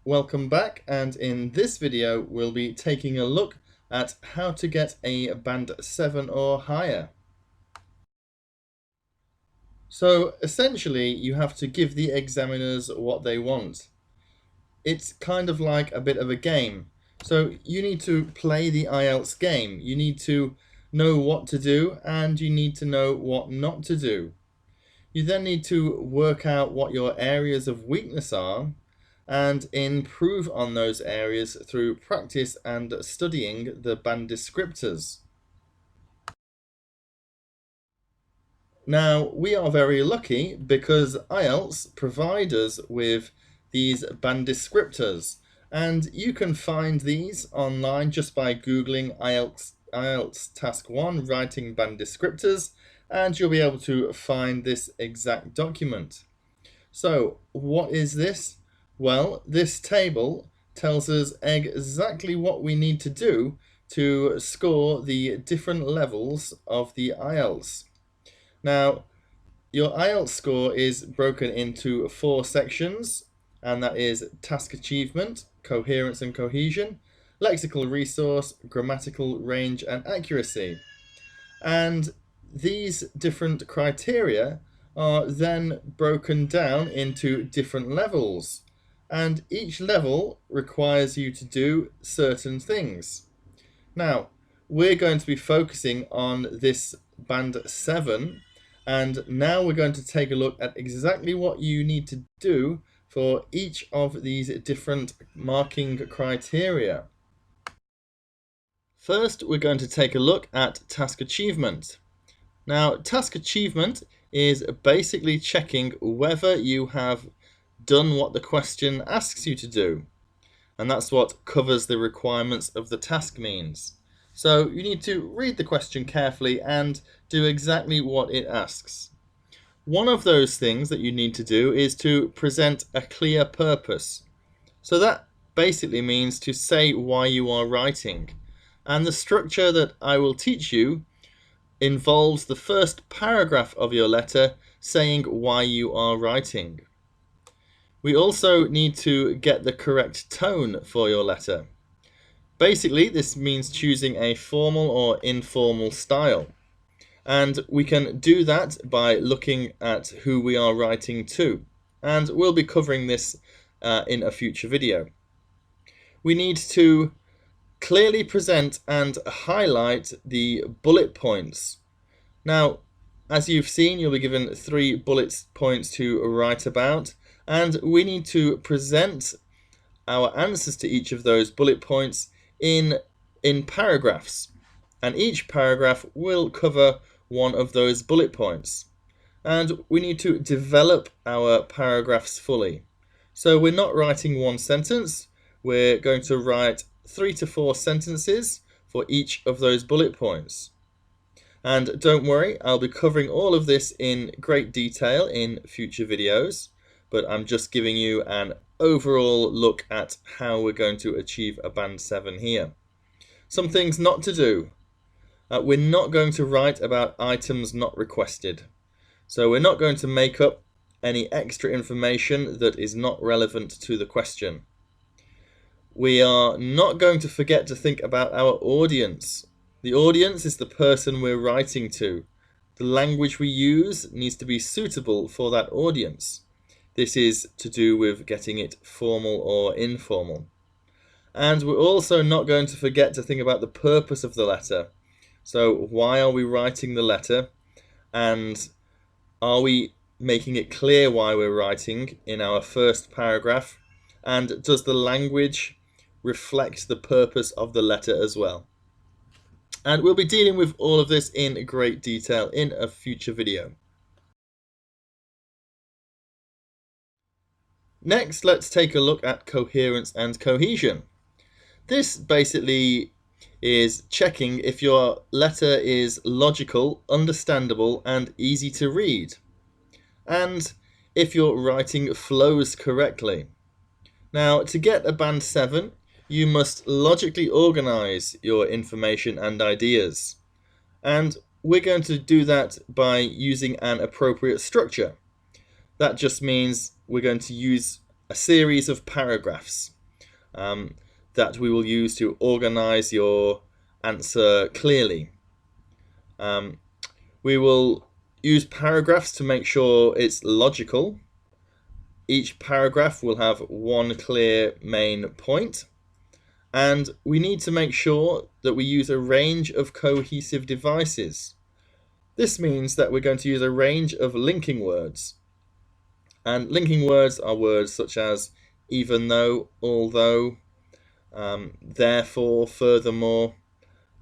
Welcome back, and in this video we'll be taking a look at how to get a band 7 or higher. So essentially you have to give the examiners what they want. It's kind of like a bit of a game. So you need to play the IELTS game. You need to know what to do and you need to know what not to do. You then need to work out what your areas of weakness are and improve on those areas through practice and studying the band descriptors. Now, we are very lucky because IELTS provide us with these band descriptors, and you can find these online just by Googling IELTS Task 1 Writing Band Descriptors, and you'll be able to find this exact document. So, what is this? Well, this table tells us exactly what we need to do to score the different levels of the IELTS. Now, your IELTS score is broken into 4 sections, and that is task achievement, coherence and cohesion, lexical resource, grammatical range and accuracy. And these different criteria are then broken down into different levels, and each level requires you to do certain things. Now, we're going to be focusing on this band 7, and now we're going to take a look at exactly what you need to do for each of these different marking criteria. First, we're going to take a look at task achievement. Now, task achievement is basically checking whether you have done what the question asks you to do. And that's what covers the requirements of the task means. So you need to read the question carefully and do exactly what it asks. One of those things that you need to do is to present a clear purpose. So that basically means to say why you are writing. And the structure that I will teach you involves the first paragraph of your letter saying why you are writing. We also need to get the correct tone for your letter. Basically, this means choosing a formal or informal style. And we can do that by looking at who we are writing to. And we'll be covering this in a future video. We need to clearly present and highlight the bullet points. Now, as you've seen, you'll be given 3 bullet points to write about, and we need to present our answers to each of those bullet points in paragraphs. And each paragraph will cover one of those bullet points. And we need to develop our paragraphs fully. So we're not writing one sentence, we're going to write 3 to 4 sentences for each of those bullet points. And don't worry, I'll be covering all of this in great detail in future videos, but I'm just giving you an overall look at how we're going to achieve a band 7 here. Some things not to do. We're not going to write about items not requested. So we're not going to make up any extra information that is not relevant to the question. We are not going to forget to think about our audience. The audience is the person we're writing to. The language we use needs to be suitable for that audience. This is to do with getting it formal or informal. And we're also not going to forget to think about the purpose of the letter. So why are we writing the letter? And are we making it clear why we're writing in our first paragraph? And does the language reflect the purpose of the letter as well? And we'll be dealing with all of this in great detail in a future video. Next, let's take a look at coherence and cohesion. This basically is checking if your letter is logical, understandable, and easy to read, and if your writing flows correctly. Now, to get a band 7, you must logically organize your information and ideas. And we're going to do that by using an appropriate structure. That just means we're going to use a series of paragraphs. that we will use to organize your answer clearly. We will use paragraphs to make sure it's logical. Each paragraph will have one clear main point. And we need to make sure that we use a range of cohesive devices. This means that we're going to use a range of linking words. And linking words are words such as even though, although, therefore, furthermore,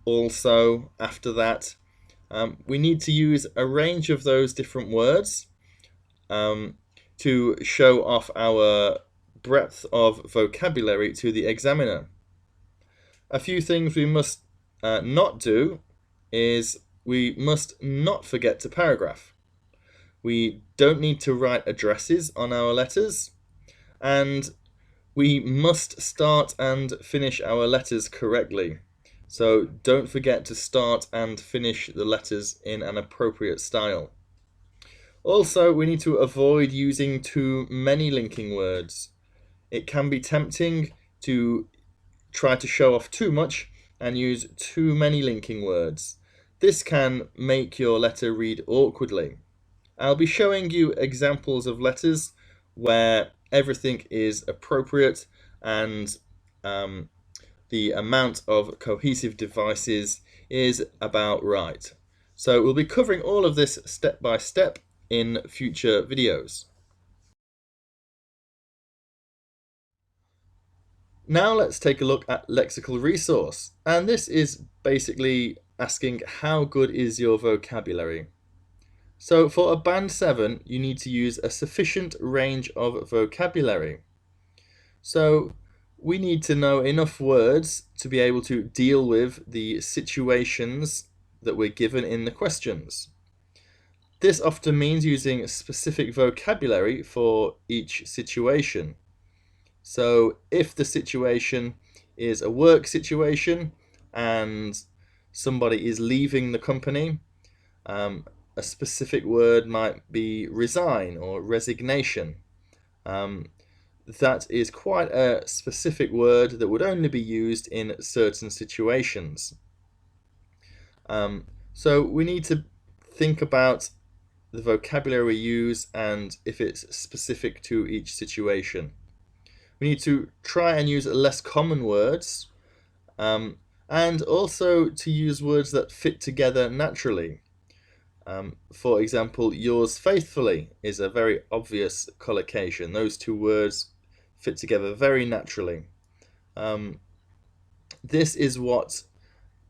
also, after that. We need to use a range of those different words to show off our breadth of vocabulary to the examiner. A few things we must not do is we must not forget to paragraph. We don't need to write addresses on our letters, and we must start and finish our letters correctly. So don't forget to start and finish the letters in an appropriate style. Also, we need to avoid using too many linking words. It can be tempting to try to show off too much and use too many linking words. This can make your letter read awkwardly. I'll be showing you examples of letters where everything is appropriate and the amount of cohesive devices is about right. So we'll be covering all of this step by step in future videos. Now let's take a look at lexical resource, and this is basically asking how good is your vocabulary. So for a band 7 you need to use a sufficient range of vocabulary. So we need to know enough words to be able to deal with the situations that we're given in the questions. This often means using specific vocabulary for each situation. So if the situation is a work situation and somebody is leaving the company, a specific word might be resign or resignation. That is quite a specific word that would only be used in certain situations. So we need to think about the vocabulary we use and if it's specific to each situation. We need to try and use less common words, and also to use words that fit together naturally. For example, yours faithfully is a very obvious collocation. Those two words fit together very naturally. This is what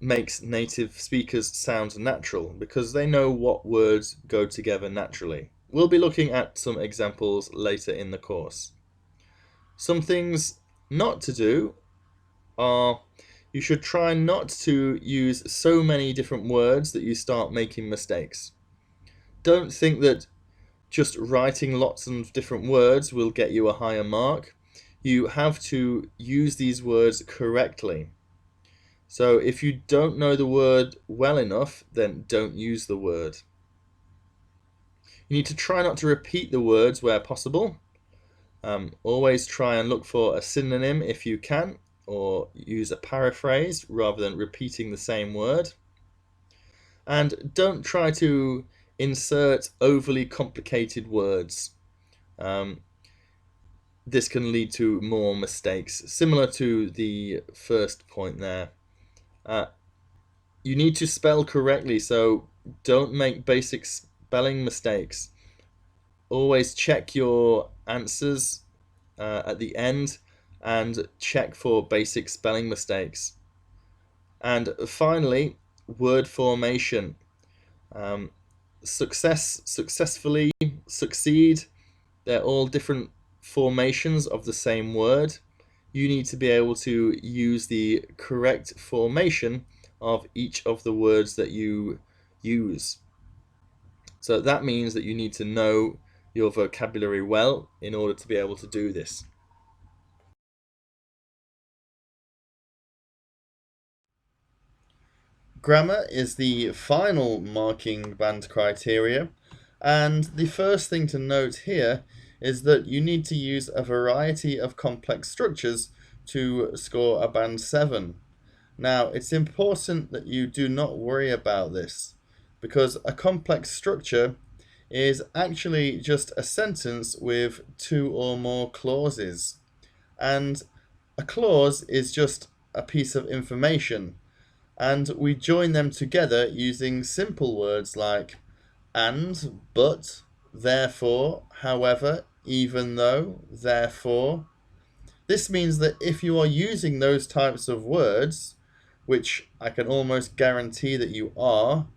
makes native speakers sound natural, because they know what words go together naturally. We'll be looking at some examples later in the course. Some things not to do are you should try not to use so many different words that you start making mistakes. Don't think that just writing lots of different words will get you a higher mark. You have to use these words correctly. So if you don't know the word well enough, then don't use the word. You need to try not to repeat the words where possible. Always try and look for a synonym if you can, or use a paraphrase rather than repeating the same word. And don't try to insert overly complicated words. This can lead to more mistakes, similar to the first point there. You need to spell correctly, so don't make basic spelling mistakes. Always check your answers at the end and check for basic spelling mistakes. And finally, word formation. Successfully, succeed, they're all different formations of the same word. You need to be able to use the correct formation of each of the words that you use. So that means that you need to know your vocabulary well in order to be able to do this. Grammar is the final marking band criteria, and the first thing to note here is that you need to use a variety of complex structures to score a band 7. Now, it's important that you do not worry about this, because a complex structure is actually just a sentence with 2 or more clauses. And a clause is just a piece of information, and we join them together using simple words like and, but, therefore, however, even though, therefore. This means that if you are using those types of words, which I can almost guarantee that you are,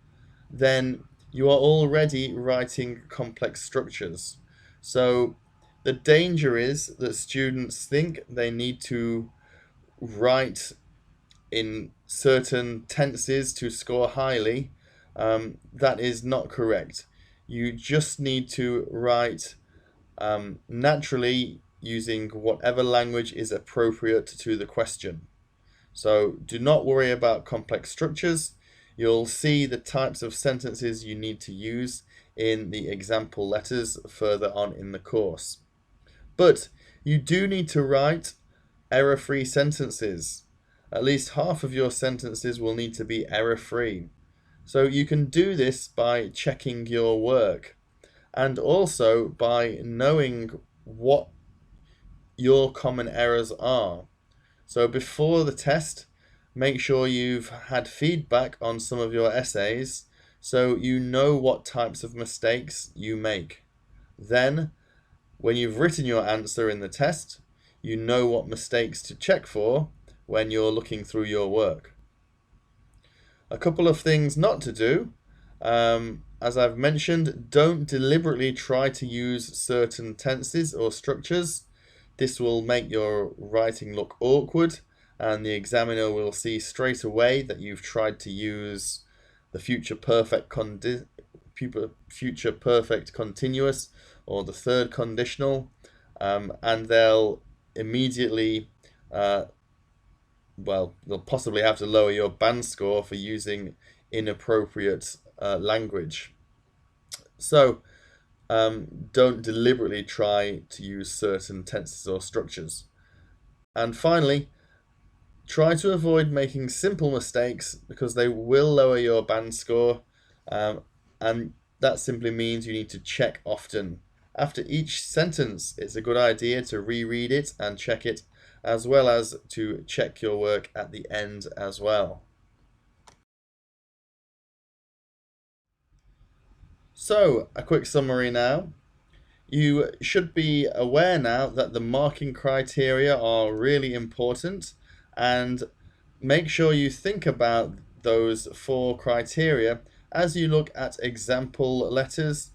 then you are already writing complex structures. So the danger is that students think they need to write in certain tenses to score highly. That is not correct. You just need to write naturally using whatever language is appropriate to the question. So do not worry about complex structures. You'll see the types of sentences you need to use in the example letters further on in the course. But you do need to write error-free sentences. At least half of your sentences will need to be error-free. So you can do this by checking your work, and also by knowing what your common errors are. So before the test, make sure you've had feedback on some of your essays so you know what types of mistakes you make. Then, when you've written your answer in the test, you know what mistakes to check for when you're looking through your work. A couple of things not to do. As I've mentioned, don't deliberately try to use certain tenses or structures. This will make your writing look awkward, and the examiner will see straight away that you've tried to use the future perfect continuous or the third conditional, and they'll immediately they'll possibly have to lower your band score for using inappropriate language. So don't deliberately try to use certain tenses or structures. And finally, try to avoid making simple mistakes because they will lower your band score, and that simply means you need to check often. After each sentence, it's a good idea to reread it and check it, as well as to check your work at the end as well. So, a quick summary now. You should be aware now that the marking criteria are really important, and make sure you think about those 4 criteria as you look at example letters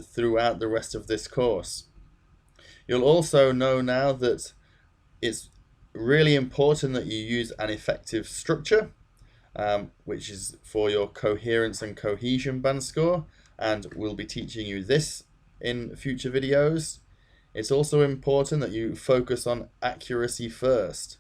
throughout the rest of this course. You'll also know now that it's really important that you use an effective structure, which is for your coherence and cohesion band score, and we'll be teaching you this in future videos. It's also important that you focus on accuracy first.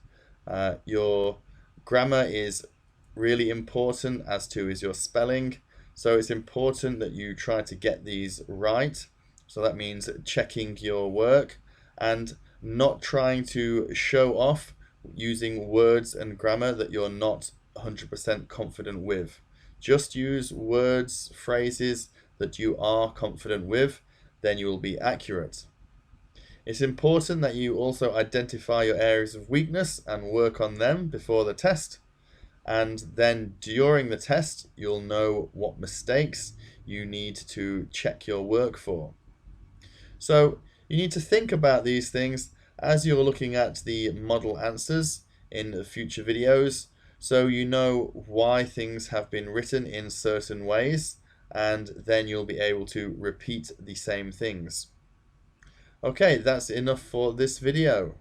Your grammar is really important, as too is your spelling. So it's important that you try to get these right. So that means checking your work and not trying to show off using words and grammar that you're not 100% confident with. Just use words, phrases that you are confident with, then you will be accurate. It's important that you also identify your areas of weakness and work on them before the test. And then during the test, you'll know what mistakes you need to check your work for. So you need to think about these things as you're looking at the model answers in the future videos, so you know why things have been written in certain ways, and then you'll be able to repeat the same things. Okay, that's enough for this video.